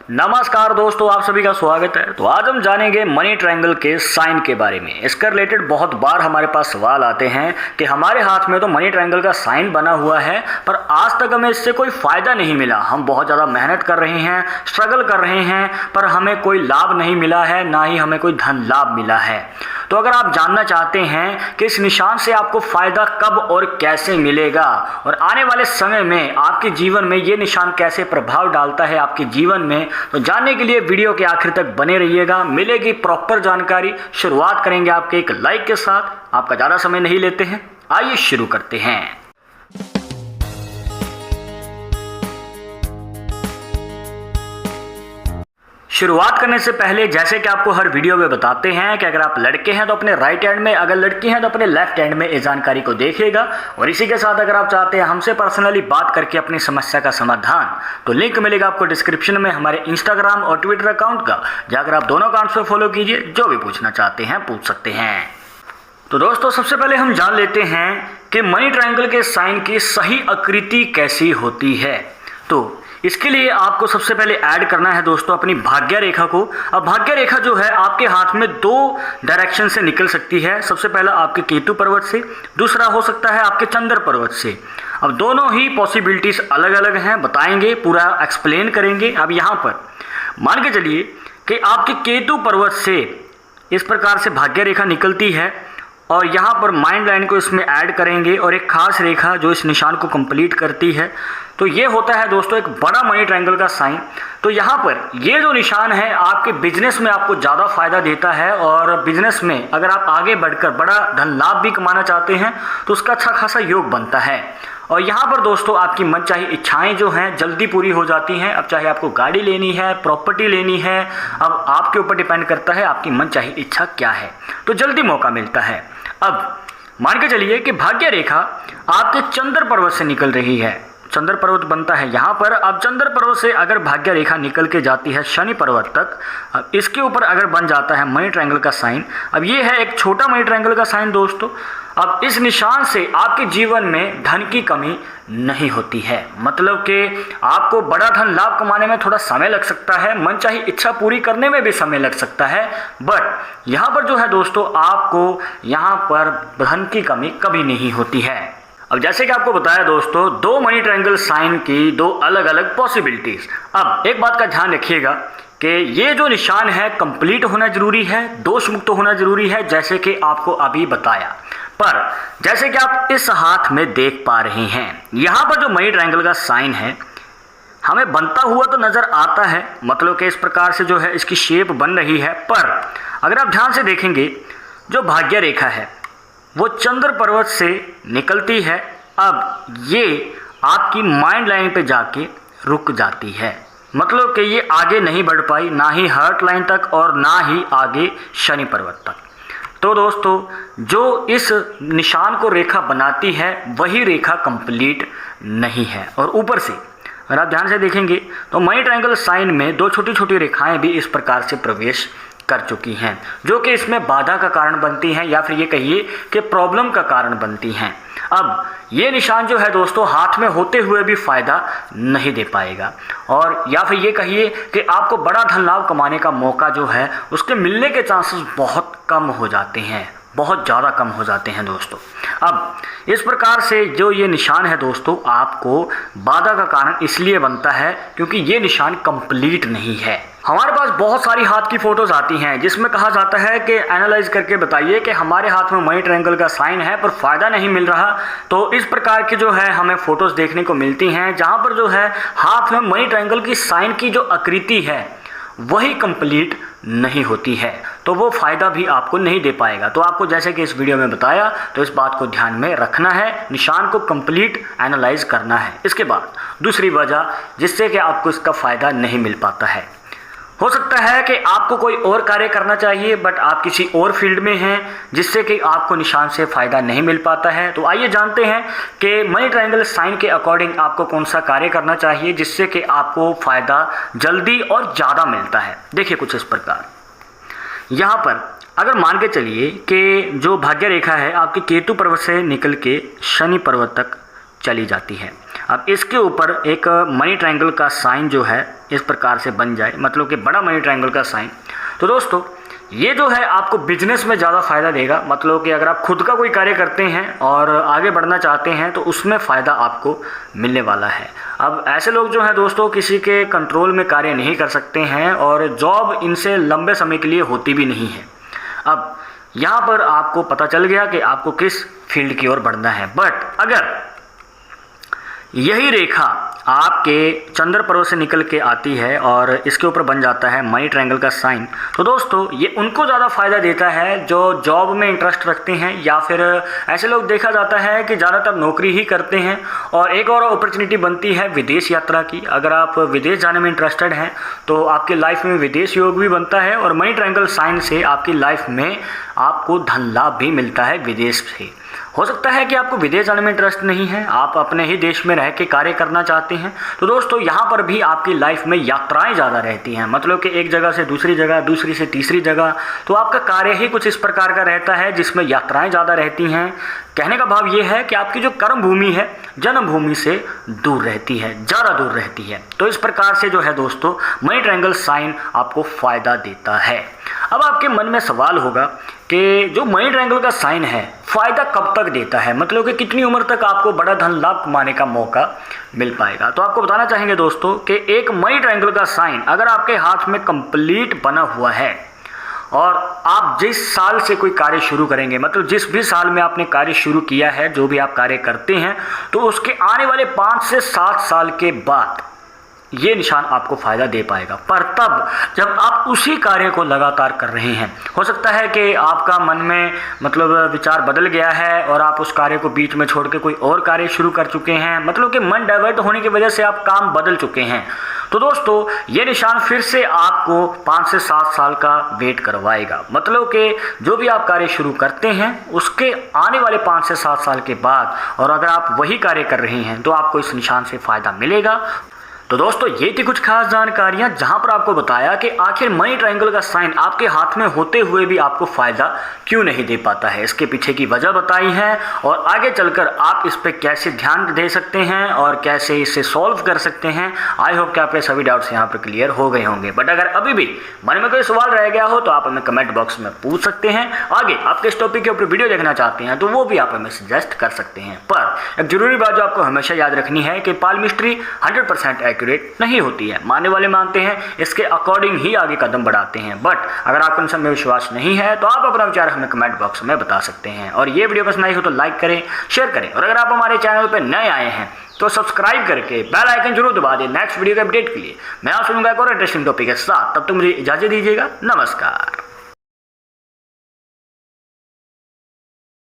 नमस्कार दोस्तों, आप सभी का स्वागत है। तो आज हम जानेंगे मनी ट्रायंगल के साइन के बारे में। इसके रिलेटेड बहुत बार हमारे पास सवाल आते हैं कि हमारे हाथ में तो मनी ट्रायंगल का साइन बना हुआ है पर आज तक हमें इससे कोई फायदा नहीं मिला। हम बहुत ज़्यादा मेहनत कर रहे हैं, स्ट्रगल कर रहे हैं, पर हमें कोई लाभ नहीं मिला है, ना ही हमें कोई धन लाभ मिला है। तो अगर आप जानना चाहते हैं कि इस निशान से आपको फायदा कब और कैसे मिलेगा और आने वाले समय में आपके जीवन में ये निशान कैसे प्रभाव डालता है आपके जीवन में, तो जानने के लिए वीडियो के आखिर तक बने रहिएगा। मिलेगी प्रॉपर जानकारी। शुरुआत करेंगे आपके एक लाइक के साथ। आपका ज़्यादा समय नहीं लेते हैं, आइए शुरू करते हैं। शुरुआत करने से पहले जैसे कि आपको हर वीडियो में बताते हैं कि अगर आप लड़के हैं तो अपने राइट हैंड में, अगर लड़की हैं तो अपने लेफ्ट हैंड में इस जानकारी को देखिएगा। और इसी के साथ अगर आप चाहते हैं हमसे पर्सनली बात करके अपनी समस्या का समाधान, तो लिंक मिलेगा आपको डिस्क्रिप्शन में हमारे इंस्टाग्राम और ट्विटर अकाउंट का। जाकर आप दोनों अकाउंट्स पर फॉलो कीजिए, जो भी पूछना चाहते हैं पूछ सकते हैं। तो दोस्तों सबसे पहले हम जान लेते हैं कि मनी ट्रायंगल के साइन की सही आकृति कैसी होती है। तो इसके लिए आपको सबसे पहले ऐड करना है दोस्तों अपनी भाग्य रेखा को। अब भाग्य रेखा जो है आपके हाथ में दो डायरेक्शन से निकल सकती है। सबसे पहला आपके केतु पर्वत से, दूसरा हो सकता है आपके चंद्र पर्वत से। अब दोनों ही पॉसिबिलिटीज अलग अलग हैं, बताएंगे, पूरा एक्सप्लेन करेंगे। अब यहाँ पर मान के चलिए कि आपके केतु पर्वत से इस प्रकार से भाग्य रेखा निकलती है और यहाँ पर माइंड लाइन को इसमें ऐड करेंगे और एक खास रेखा जो इस निशान को कंप्लीट करती है। तो ये होता है दोस्तों एक बड़ा मनी ट्रायंगल का साइन। तो यहाँ पर ये जो निशान है आपके बिजनेस में आपको ज़्यादा फायदा देता है और बिजनेस में अगर आप आगे बढ़कर बड़ा धन लाभ भी कमाना चाहते हैं तो उसका अच्छा खासा योग बनता है। और यहाँ पर दोस्तों आपकी मनचाही इच्छाएं जो हैं जल्दी पूरी हो जाती हैं। अब चाहे आपको गाड़ी लेनी है, प्रॉपर्टी लेनी है, अब आपके ऊपर डिपेंड करता है आपकी मनचाही इच्छा क्या है, तो जल्दी मौका मिलता है। अब मान के चलिए कि भाग्य रेखा आपके चंद्र पर्वत से निकल रही है। चंद्र पर्वत बनता है यहाँ पर। अब चंद्र पर्वत से अगर भाग्य रेखा निकल के जाती है शनि पर्वत तक, अब इसके ऊपर अगर बन जाता है मनी ट्रायंगल का साइन। अब ये है एक छोटा मनी ट्रायंगल का साइन दोस्तों। अब इस निशान से आपके जीवन में धन की कमी नहीं होती है, मतलब कि आपको बड़ा धन लाभ कमाने में थोड़ा समय लग सकता है, मनचाही इच्छा पूरी करने में भी समय लग सकता है, बट यहाँ पर जो है दोस्तों आपको यहाँ पर धन की कमी कभी नहीं होती है। अब जैसे कि आपको बताया दोस्तों दो मनी ट्रायंगल साइन की दो अलग अलग पॉसिबिलिटीज। अब एक बात का ध्यान रखिएगा कि ये जो निशान है कंप्लीट होना जरूरी है, दोष मुक्त होना जरूरी है, जैसे कि आपको अभी बताया। पर जैसे कि आप इस हाथ में देख पा रहे हैं यहाँ पर जो मनी ट्रायंगल का साइन है हमें बनता हुआ तो नज़र आता है, मतलब कि इस प्रकार से जो है इसकी शेप बन रही है। पर अगर आप ध्यान से देखेंगे जो भाग्य रेखा है वो चंद्र पर्वत से निकलती है। अब ये आपकी माइंड लाइन पे जाके रुक जाती है, मतलब कि ये आगे नहीं बढ़ पाई, ना ही हार्ट लाइन तक और ना ही आगे शनि पर्वत तक। तो दोस्तों जो इस निशान को रेखा बनाती है वही रेखा कंप्लीट नहीं है। और ऊपर से अगर आप ध्यान से देखेंगे तो मनी ट्रायंगल साइन में दो छोटी छोटी रेखाएं भी इस प्रकार से प्रवेश कर चुकी हैं, जो कि इसमें बाधा का कारण बनती हैं या फिर ये कहिए कि प्रॉब्लम का कारण बनती हैं। अब ये निशान जो है दोस्तों हाथ में होते हुए भी फायदा नहीं दे पाएगा, और या फिर ये कहिए कि आपको बड़ा धन लाभ कमाने का मौका जो है उसके मिलने के चांसेस बहुत कम हो जाते हैं, बहुत ज़्यादा कम हो जाते हैं दोस्तों। अब इस प्रकार से जो ये निशान है दोस्तों आपको बाधा का कारण इसलिए बनता है क्योंकि ये निशान कंप्लीट नहीं है। हमारे पास बहुत सारी हाथ की फोटोज आती हैं जिसमें कहा जाता है कि एनालाइज करके बताइए कि हमारे हाथ में मनी ट्रायंगल का साइन है पर फायदा नहीं मिल रहा। तो इस प्रकार की जो है हमें फोटोज देखने को मिलती हैं जहाँ पर जो है हाथ में मनी ट्रायंगल की साइन की जो आकृति है वही कंप्लीट नहीं होती है, तो वो फ़ायदा भी आपको नहीं दे पाएगा। तो आपको जैसे कि इस वीडियो में बताया तो इस बात को ध्यान में रखना है, निशान को कंप्लीट एनालाइज करना है। इसके बाद दूसरी वजह जिससे कि आपको इसका फ़ायदा नहीं मिल पाता है, हो सकता है कि आपको कोई और कार्य करना चाहिए बट आप किसी और फील्ड में हैं जिससे कि आपको निशान से फ़ायदा नहीं मिल पाता है। तो आइए जानते हैं कि मनी ट्रायंगल साइन के अकॉर्डिंग आपको कौन सा कार्य करना चाहिए जिससे कि आपको फ़ायदा जल्दी और ज़्यादा मिलता है। देखिए कुछ इस प्रकार, यहाँ पर अगर मान के चलिए कि जो भाग्य रेखा है आपके केतु पर्वत से निकल के शनि पर्वत तक चली जाती है। अब इसके ऊपर एक मनी ट्रायंगल का साइन जो है इस प्रकार से बन जाए, मतलब कि बड़ा मनी ट्रायंगल का साइन, तो दोस्तों ये जो है आपको बिजनेस में ज़्यादा फ़ायदा देगा। मतलब कि अगर आप खुद का कोई कार्य करते हैं और आगे बढ़ना चाहते हैं तो उसमें फ़ायदा आपको मिलने वाला है। अब ऐसे लोग जो हैं दोस्तों किसी के कंट्रोल में कार्य नहीं कर सकते हैं और जॉब इनसे लंबे समय के लिए होती भी नहीं है। अब यहाँ पर आपको पता चल गया कि आपको किस फील्ड की ओर बढ़ना है। बट अगर यही रेखा आपके चंद्र पर्वत से निकल के आती है और इसके ऊपर बन जाता है मनी ट्रायंगल का साइन, तो दोस्तों ये उनको ज़्यादा फ़ायदा देता है जो जॉब में इंटरेस्ट रखते हैं, या फिर ऐसे लोग देखा जाता है कि ज़्यादातर नौकरी ही करते हैं। और एक और अपॉर्चुनिटी बनती है विदेश यात्रा की। अगर आप विदेश जाने में इंटरेस्टेड हैं तो आपकी लाइफ में विदेश योग भी बनता है और मनी ट्रायंगल साइन से आपकी लाइफ में आपको धन लाभ भी मिलता है विदेश से। हो सकता है कि आपको विदेश जाने में इंटरेस्ट नहीं है, आप अपने ही देश में रह के कार्य करना चाहते हैं, तो दोस्तों यहाँ पर भी आपकी लाइफ में यात्राएं ज़्यादा रहती हैं। मतलब कि एक जगह से दूसरी जगह, दूसरी से तीसरी जगह, तो आपका कार्य ही कुछ इस प्रकार का रहता है जिसमें यात्राएं ज़्यादा रहती हैं। कहने का भाव ये है कि आपकी जो कर्म भूमि है जन्मभूमि से दूर रहती है, ज़्यादा दूर रहती है। तो इस प्रकार से जो है दोस्तों मनी ट्रायंगल साइन आपको फ़ायदा देता है। अब आपके मन में सवाल होगा कि जो मनी ट्रायंगल का साइन है फ़ायदा कब तक देता है, मतलब कि कितनी उम्र तक आपको बड़ा धन लाभ कमाने का मौका मिल पाएगा। तो आपको बताना चाहेंगे दोस्तों कि एक मनी ट्रायंगल का साइन अगर आपके हाथ में कंप्लीट बना हुआ है और आप जिस साल से कोई कार्य शुरू करेंगे, मतलब जिस भी साल में आपने कार्य शुरू किया है, जो भी आप कार्य करते हैं, तो उसके आने वाले 5 से 7 साल के बाद ये निशान आपको फ़ायदा दे पाएगा। पर तब जब आप उसी कार्य को लगातार कर रहे हैं, हो सकता है कि आपका मन में मतलब विचार बदल गया है और आप उस कार्य को बीच में छोड़ के कोई और कार्य शुरू कर चुके हैं, मतलब कि मन डाइवर्ट होने की वजह से आप काम बदल चुके हैं। तो दोस्तों ये निशान फिर से आपको 5 से 7 साल का वेट करवाएगा। मतलब कि जो भी आप कार्य शुरू करते हैं उसके आने वाले 5 से 7 साल के बाद, और अगर आप वही कार्य कर रहे हैं तो आपको इस निशान से फ़ायदा मिलेगा। तो दोस्तों ये थी कुछ खास जानकारियां जहां पर आपको बताया कि आखिर मनी ट्रायंगल का साइन आपके हाथ में होते हुए भी आपको फ़ायदा क्यों नहीं दे पाता है, इसके पीछे की वजह बताई है और आगे चलकर आप इस पर कैसे ध्यान दे सकते हैं और कैसे इसे सॉल्व कर सकते हैं। आई होप कि आपके सभी डाउट्स यहाँ पर क्लियर हो गए होंगे। बट अगर अभी भी मन में कोई सवाल रह गया हो तो आप हमें कमेंट बॉक्स में पूछ सकते हैं। आगे आप किस टॉपिक के ऊपर वीडियो देखना चाहते हैं तो वो भी आप हमें सजेस्ट कर सकते हैं। पर एक जरूरी बात जो आपको हमेशा याद रखनी है कि पालमिस्ट्री 100% एक्यूरेट नहीं होती है। मानने वाले मानते हैं, इसके अकॉर्डिंग ही आगे कदम बढ़ाते हैं। बट अगर आपको इन सब में विश्वास नहीं है तो आप अपना विचार हमें कमेंट बॉक्स में बता सकते हैं। और ये वीडियो पसंद आई हो तो लाइक करें, शेयर करें, और अगर आप हमारे चैनल पर नए आए हैं तो सब्सक्राइब करके बेल आइकन जरूर दबा दें नेक्स्ट वीडियो के अपडेट के लिए। मैं आपसे मिलूंगा एक और इंटरेस्टिंग टॉपिक के साथ, तब तक मुझे इजाजत दीजिएगा। नमस्कार।